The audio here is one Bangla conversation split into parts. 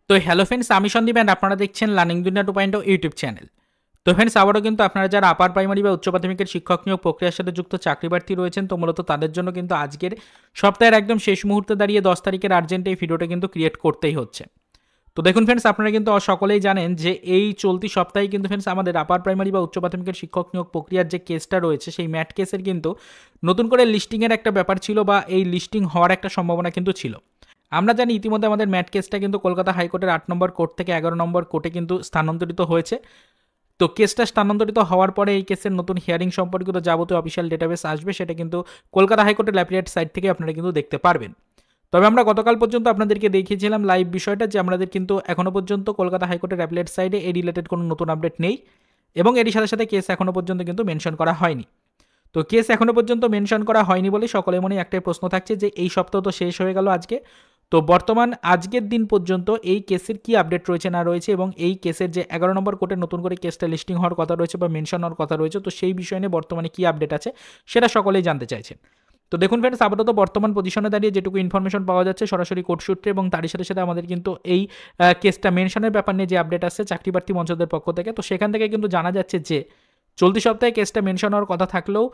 তো হ্যালো ফ্রেন্ডস, আমি সন্দীপ অ্যান্ড আপনারা দেখছেন লার্নিং দুনিয়া 2.0 ইউটিউব চ্যানেল। তো ফ্রেন্ডস, আবারও কিন্তু আপনারা যারা আপার প্রাইমারি বা উচ্চ প্রাথমিকের শিক্ষক নিয়োগ প্রক্রিয়ার সাথে যুক্ত চাকরি প্রার্থী রয়েছেন, তো মূলত তাদের জন্য কিন্তু আজকের সপ্তাহের একদম শেষ মুহূর্তে দাঁড়িয়ে 10 তারিখের আর্জেন্ট এই ভিডিওটা কিন্তু ক্রিয়েট করতেই হচ্ছে। তো দেখুন ফ্রেন্ডস, আপনারা কিন্তু সকলেই জানেন যে এই চলতি সপ্তাহে কিন্তু ফ্রেন্ডস আমাদের আপার প্রাইমারি বা উচ্চ প্রাথমিকের শিক্ষক নিয়োগ প্রক্রিয়ার যে কেসটা রয়েছে, সেই ম্যাট কেসের কিন্তু নতুন করে লিস্টিংয়ের একটা ব্যাপার ছিল বা এই লিস্টিং হওয়ার একটা সম্ভাবনা কিন্তু ছিল। আমরা জানি ইতিমধ্যে আমাদের ম্যাট কেসটা কিন্তু কলকাতা হাইকোর্টের 8 নম্বর কোর্ট থেকে 11 নম্বর কোর্টে কিন্তু স্থানান্তরিত হয়েছে। তো কেসটা স্থানান্তরিত হওয়ার পরে এই কেসের নতুন হিয়ারিং সম্পর্কিত যাবতীয় অফিসিয়াল ডেটাবেস আসবে, সেটা কিন্তু কলকাতা হাইকোর্টের অ্যাপিলেট সাইট থেকে আপনারা কিন্তু দেখতে পারবেন। তবে আমরা গতকাল পর্যন্ত আপনাদেরকে দেখিয়েছিলাম লাইভ বিষয়টা, যে আমাদের কিন্তু এখনও পর্যন্ত কলকাতা হাইকোর্টের অ্যাপিলেট সাইডে এই রিলেটেড কোনো নতুন আপডেট নেই এবং এরই সাথে সাথে কেস এখনও পর্যন্ত কিন্তু মেনশন করা হয়নি। তো কেস এখনও পর্যন্ত মেনশন করা হয়নি বলে সকলের মনে একটাই প্রশ্ন থাকছে যে এই সপ্তাহ তো শেষ হয়ে গেল আজকে, তো বর্তমান আজকের দিন পর্যন্ত এই কেসের কি আপডেট রয়েছে না রয়েছে, এবং এই কেসের যে 11 নম্বর কোর্টে নতুন করে কেসটা লিস্টিং হওয়ার কথা রয়েছে বা মেনশন হওয়ার কথা রয়েছে, তো সেই বিষয় নিয়ে বর্তমানে কি আপডেট আছে সেটা সকলেই জানতে চাইছেন। তো দেখুন ফ্রেন্ডস, আপাতত বর্তমান পজিশনে দাঁড়িয়ে যেটুকু ইনফরমেশন পাওয়া যাচ্ছে সরাসরি কোর্ট সূত্রে, এবং তারই সাথে সাথে আমাদের কিন্তু এই কেসটা মেনশনের ব্যাপার নিয়ে যে আপডেট আসছে চাকরি প্রার্থী মঞ্চদের পক্ষ থেকে, তো সেখান থেকে কিন্তু জানা যাচ্ছে যে চলতি সপ্তাহে কেসটা মেনশন হওয়ার কথা থাকলেও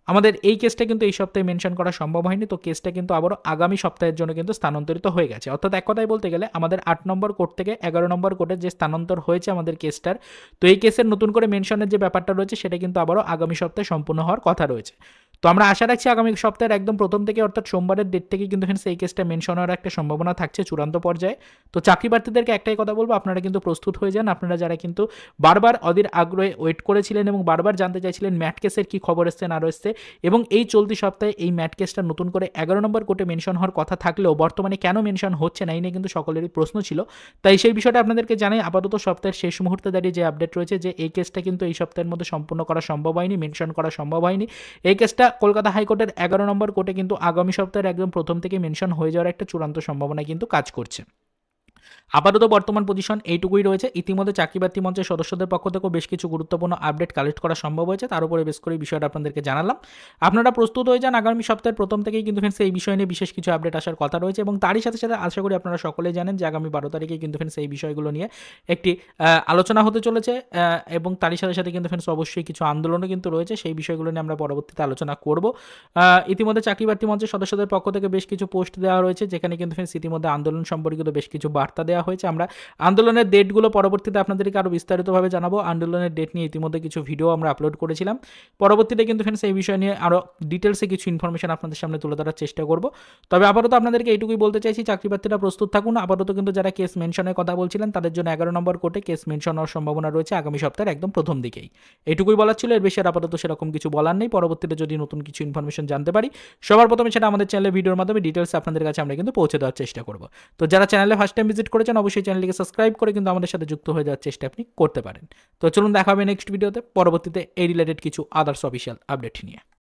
আমাদের এই কেসটা কিন্তু এই সপ্তাহে মেনশন করা সম্ভব হয়নি। তো কেসটা কিন্তু আবারও আগামী সপ্তাহের জন্য কিন্তু স্থানান্তরিত হয়ে গেছে। অর্থাৎ এক কথায় বলতে গেলে আমাদের 8 নম্বর কোর্ট থেকে 11 নম্বর কোর্টে যে স্থানান্তর হয়েছে আমাদের কেসটার, তো এই কেসের নতুন করে মেনশনের যে ব্যাপারটা রয়েছে সেটা কিন্তু আবারও আগামী সপ্তাহে সম্পূর্ণ হওয়ার কথা রয়েছে। তো আমরা আশা রাখছি আগামী সপ্তাহের একদম প্রথম থেকে অর্থাৎ সোমবারের ডেট থেকে কিন্তু এই কেসটা মেনশন হওয়ার একটা সম্ভাবনা থাকছে চূড়ান্ত পর্যায়ে। তো চাকরি প্রার্থীদেরকে একটাই কথা বলবো, আপনারা কিন্তু প্রস্তুত হয়ে যান। আপনারা যারা কিন্তু বারবার অধীর আগ্রহে ওয়েট করেছিলেন এবং বারবার জানতে চাইছিলেন ম্যাট কেসের কী খবর এসছে না রয়েছে, এবং এই চলতি সপ্তাহে এই ম্যাট কেসটা নতুন করে 11 নম্বর কোর্টে মেনশন হওয়ার কথা থাকলেও বর্তমানে কেন মেনশন হচ্ছে না এই নিয়ে কিন্তু সকলেরই প্রশ্ন ছিল। তাই সেই বিষয়টা আপনাদেরকে জানাই, আপাতত সপ্তাহের শেষ মুহূর্তে দাঁড়িয়ে যে আপডেট রয়েছে যে এই কেসটা কিন্তু এই সপ্তাহের মধ্যে সম্পূর্ণ করা সম্ভব হয়নি, মেনশন করা সম্ভব হয়নি। এই কেসটা কলকাতা হাইকোর্টের 11 নম্বর কোর্টে কিন্তু আগামী সপ্তাহের একদম প্রথম থেকে মেনশন হয়ে যাওয়ার একটা চূড়ান্ত সম্ভাবনা কিন্তু কাজ করছে। আপাতত বর্তমান পজিশন এইটুকুই রয়েছে। ইতিমধ্যে চাকরি প্রার্থী মঞ্চের সদস্যদের পক্ষ থেকেও বেশ কিছু গুরুত্বপূর্ণ আপডেট কালেক্ট করা সম্ভব হয়েছে, তার উপরে বেশ করে বিষয়টা আপনাদেরকে জানালাম। আপনারা প্রস্তুত হয়ে যান, আগামী সপ্তাহের প্রথম থেকেই কিন্তু এই বিষয় নিয়ে বিশেষ কিছু আপডেট আসার কথা রয়েছে, এবং তারই সাথে সাথে আশা করি আপনারা সকলেই জানেন যে আগামী 12 তারিখে কিন্তু এই বিষয়গুলো নিয়ে একটি আলোচনা হতে চলেছে, এবং তারই সাথে সাথে কিন্তু অবশ্যই কিছু আন্দোলনও কিন্তু রয়েছে, সেই বিষয়গুলো নিয়ে আমরা পরবর্তীতে আলোচনা করব। ইতিমধ্যে চাকরি প্রার্থী মঞ্চের সদস্যদের পক্ষ থেকে বেশ কিছু পোস্ট দেওয়া রয়েছে, যেখানে কিন্তু ইতিমধ্যে আন্দোলন সম্পর্কিত বেশ কিছু বার্তা দেওয়া হয়েছে। আমরা আন্দোলনের ডেটগুলো পরবর্তীতে আপনাদেরকে আরও বিস্তারিতভাবে জানাবো। আন্দোলনের ডেট নিয়ে ইতিমধ্যে কিছু ভিডিও আমরা আপলোড করেছিলাম, পরবর্তীতে কিন্তু এই বিষয় নিয়ে আরও ডিটেলসে কিছু ইনফরমেশন আপনাদের সামনে তুলে ধরার চেষ্টা করব। তবে আপাতত আপনাদেরকে এইটুকুই বলতে চাইছি, চাকরি প্রার্থীরা প্রস্তুত থাকুন। আপাতত কিন্তু যারা কেস মেনশনের কথা বলছিলেন তাদের জন্য 11 নম্বর কোর্টে কেস মেনশন হওয়ার সম্ভাবনা রয়েছে আগামী সপ্তাহের একদম প্রথম দিকেই। এইটুকুই বলার ছিল, এর বেশি আর আপাতত সেরকম কিছু বলার নেই। পরবর্তীতে যদি নতুন কিছু ইনফরমেশন জানতে পারি সবার প্রথমে সেটা আমাদের চ্যানেলের ভিডিওর মাধ্যমে ডিটেলস আপনাদের কাছে আমরা কিন্তু পৌঁছে দেওয়ার চেষ্টা করব। তো যারা চ্যানেলে ফার্স্ট টাইম ভিজিট করেছেন অবশ্যই চ্যানেলটিকে সাবস্ক্রাইব করে কিন্তু আমাদের সাথে যুক্ত হয়ে যাওয়ার চেষ্টা আপনি করতে পারেন। তো চলুন দেখা হবে নেক্সট ভিডিওতে, পরবর্তীতে এই রিলেটেড কিছু আদার্স অফিসিয়াল আপডেট নিয়ে।